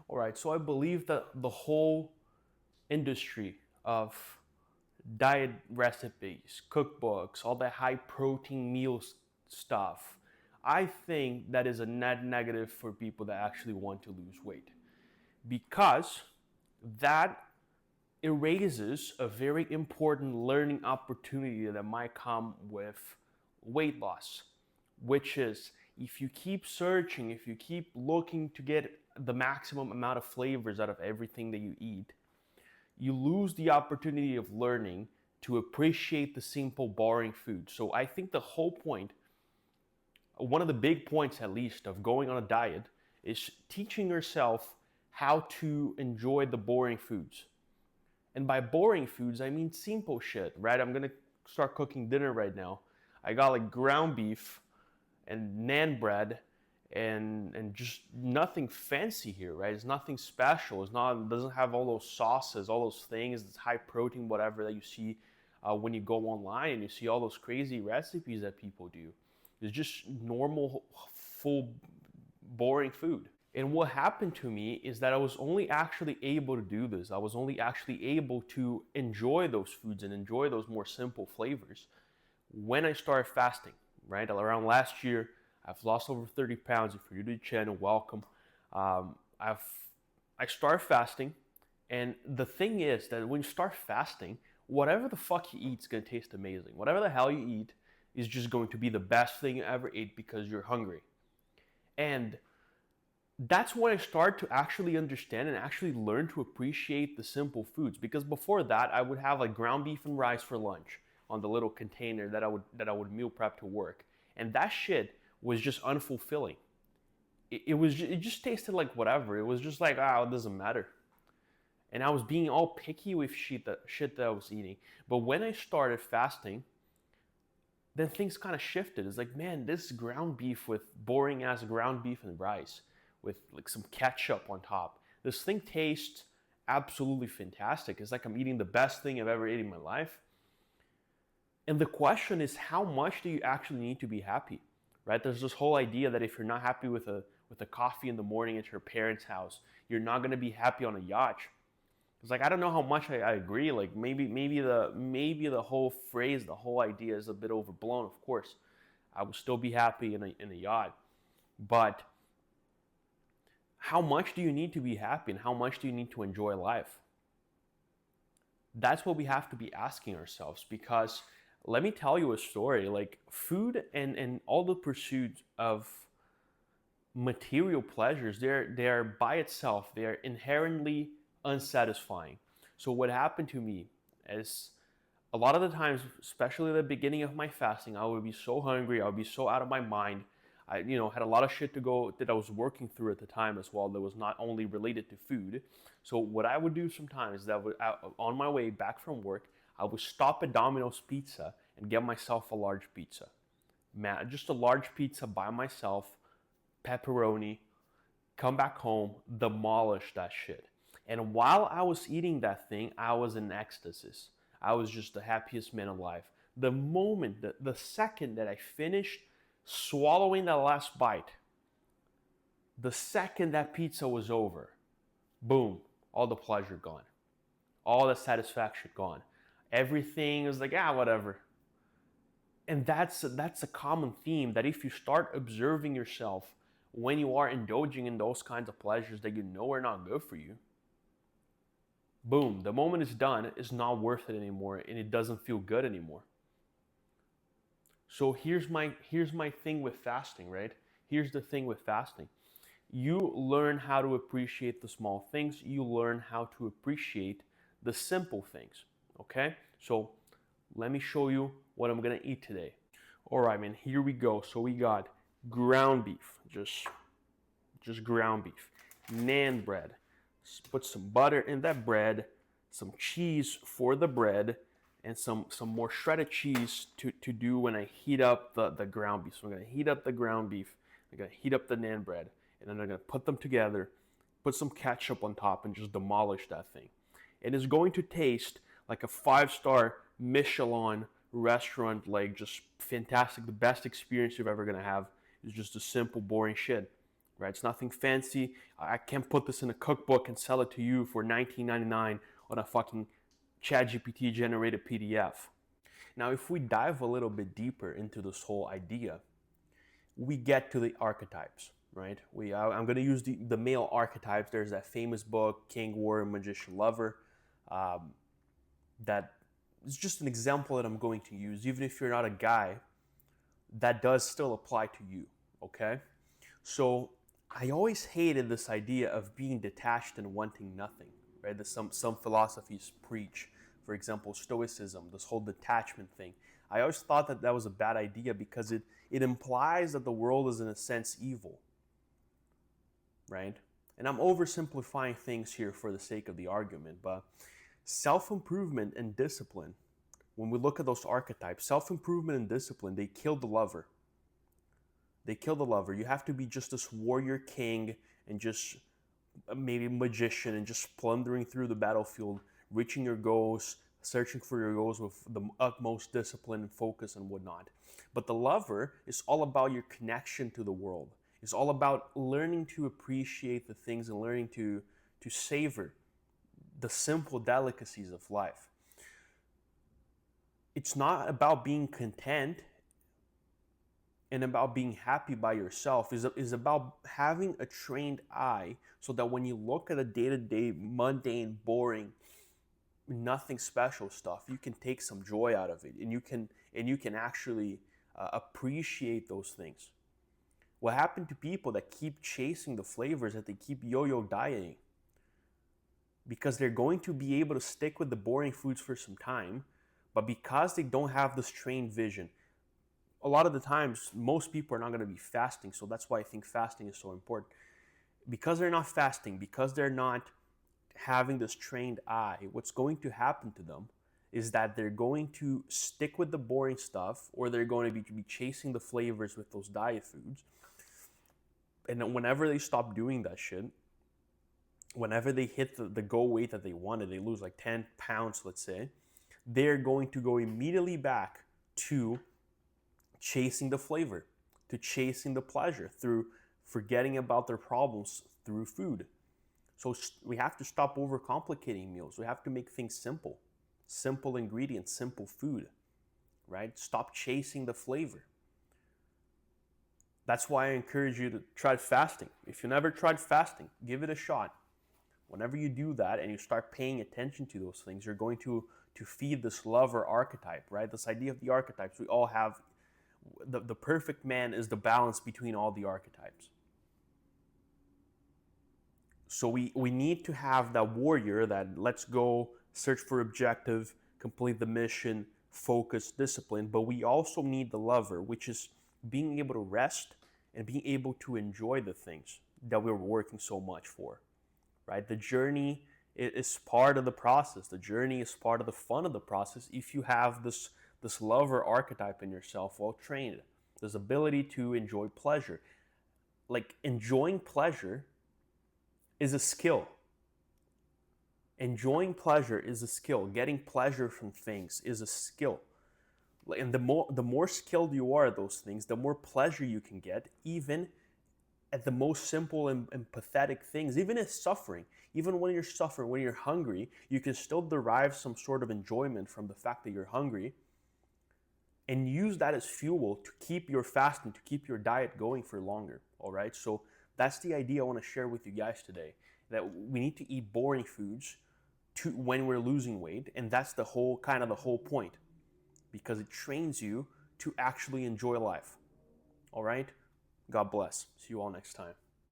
All right, so I believe that the whole industry of diet recipes, cookbooks, all that high protein meals stuff, I think that is a net negative for people that actually want to lose weight because that erases a very important learning opportunity that might come with weight loss, which is if you keep searching, if you keep looking to get the maximum amount of flavors out of everything that you eat, you lose the opportunity of learning to appreciate the simple, boring food. So I think the whole point, one of the big points at least, of going on a diet is teaching yourself how to enjoy the boring foods. And by boring foods, I mean simple shit, right? I'm gonna start cooking dinner right now. I got like ground beef and naan bread and just nothing fancy here, right? It's nothing special. It doesn't have all those sauces, all those things. It's high protein, whatever that you see when you go online and you see all those crazy recipes that people do. It's just normal, full, boring food. And what happened to me is that I was only actually able to do this. I was only actually able to enjoy those foods and enjoy those more simple flavors when I started fasting, right? Around last year, I've lost over 30 pounds. If you're new to the channel, welcome. Um, I've I started fasting, and the thing is that when you start fasting, whatever the fuck you eat is gonna taste amazing. Whatever the hell you eat is just going to be the best thing you ever ate because you're hungry. And that's when I start to actually understand and actually learn to appreciate the simple foods. Because before that, I would have like ground beef and rice for lunch on the little container that I would meal prep to work, and that shit was just unfulfilling. It just tasted like whatever. It was just like it doesn't matter. And I was being all picky with shit that I was eating. But when I started fasting, then things kind of shifted. It's like, man, this ground beef with boring ass ground beef and rice with like some ketchup on top. This thing tastes absolutely fantastic. It's like I'm eating the best thing I've ever eaten in my life. And the question is, how much do you actually need to be happy? Right? There's this whole idea that if you're not happy with a coffee in the morning at your parents' house, you're not gonna be happy on a yacht. It's like I don't know how much I agree. Like maybe the whole phrase, the whole idea is a bit overblown. Of course, I would still be happy in a yacht, but how much do you need to be happy, and how much do you need to enjoy life? That's what we have to be asking ourselves. Because let me tell you a story. Like food and all the pursuit of material pleasures, they're by itself, they're inherently unsatisfying. So what happened to me is a lot of the times, especially at the beginning of my fasting, I would be so hungry, I would be so out of my mind. I, had a lot of shit to go that I was working through at the time as well. That was not only related to food. So what I would do sometimes is that on my way back from work, I would stop at Domino's Pizza and get myself a large pizza. Man, just a large pizza by myself, pepperoni, come back home, demolish that shit. And while I was eating that thing, I was in ecstasy. I was just the happiest man alive. The moment, the second that I finished swallowing that last bite, the second that pizza was over, boom, all the pleasure gone, all the satisfaction gone. Everything is like, whatever. And that's a common theme, that if you start observing yourself when you are indulging in those kinds of pleasures that you know are not good for you, boom, the moment it's done, it's not worth it anymore, and it doesn't feel good anymore. So here's my thing with fasting, right? Here's the thing with fasting. You learn how to appreciate the small things. You learn how to appreciate the simple things. Okay? So let me show you what I'm gonna eat today. All right, man. Here we go. So we got ground beef, just ground beef, naan bread. Put some butter in that bread, some cheese for the bread, and some more shredded cheese to do when I heat up the ground beef. So I'm gonna heat up the ground beef, I'm gonna heat up the naan bread, and then I'm gonna put them together, put some ketchup on top, and just demolish that thing. It is going to taste like a 5-star Michelin restaurant, like just fantastic. The best experience you're ever gonna have is just a simple, boring shit. right? It's nothing fancy. I can't put this in a cookbook and sell it to you for $19.99 on a fucking ChatGPT generated PDF. Now, if we dive a little bit deeper into this whole idea, we get to the archetypes, right? I'm going to use the male archetypes. There's that famous book, King, Warrior, Magician, Lover. That is just an example that I'm going to use. Even if you're not a guy, that does still apply to you, okay? So I always hated this idea of being detached and wanting nothing, right? That some philosophies preach. For example, Stoicism, this whole detachment thing. I always thought that that was a bad idea because it implies that the world is in a sense evil, right? And I'm oversimplifying things here for the sake of the argument, but self-improvement and discipline, when we look at those archetypes, self-improvement and discipline, they kill the lover. They kill the lover. You have to be just this warrior king and just maybe magician and just plundering through the battlefield, reaching your goals, searching for your goals with the utmost discipline and focus and whatnot. But the lover is all about your connection to the world. It's all about learning to appreciate the things and learning to savor the simple delicacies of life. It's not about being content and about being happy by yourself. Is about having a trained eye so that when you look at a day-to-day, mundane, boring, nothing special stuff, you can take some joy out of it, and you can actually appreciate those things. What happened to people that keep chasing the flavors, that they keep yo-yo dieting? Because they're going to be able to stick with the boring foods for some time, but because they don't have this trained vision, a lot of the times, most people are not going to be fasting, so that's why I think fasting is so important. Because they're not fasting, because they're not having this trained eye, what's going to happen to them is that they're going to stick with the boring stuff, or they're going to be chasing the flavors with those diet foods. And then whenever they stop doing that shit, whenever they hit the goal weight that they wanted, they lose like 10 pounds, let's say, they're going to go immediately back to chasing the flavor, to chasing the pleasure, through forgetting about their problems through food. So we have to stop overcomplicating meals. We have to make things simple. Simple ingredients, simple food, right? Stop chasing the flavor. That's why I encourage you to try fasting. If you never tried fasting, give it a shot. Whenever you do that and you start paying attention to those things, you're going to feed this lover archetype, right? This idea of the archetypes. We all have, the perfect man is the balance between all the archetypes. So we need to have that warrior that let's go, search for objective, complete the mission, focus, discipline. But we also need the lover, which is being able to rest and being able to enjoy the things that we're working so much for, right? The journey is part of the process. The journey is part of the fun of the process if you have this lover archetype in yourself well trained. This ability to enjoy pleasure. Like, enjoying pleasure is a skill. Enjoying pleasure is a skill. Getting pleasure from things is a skill. And the more skilled you are at those things, the more pleasure you can get, even at the most simple and pathetic things, even in suffering. Even when you're suffering, when you're hungry, you can still derive some sort of enjoyment from the fact that you're hungry, and use that as fuel to keep your fasting, to keep your diet going for longer, all right? So that's the idea I want to share with you guys today, that we need to eat boring foods when we're losing weight, and that's the whole point, because it trains you to actually enjoy life, all right? God bless. See you all next time.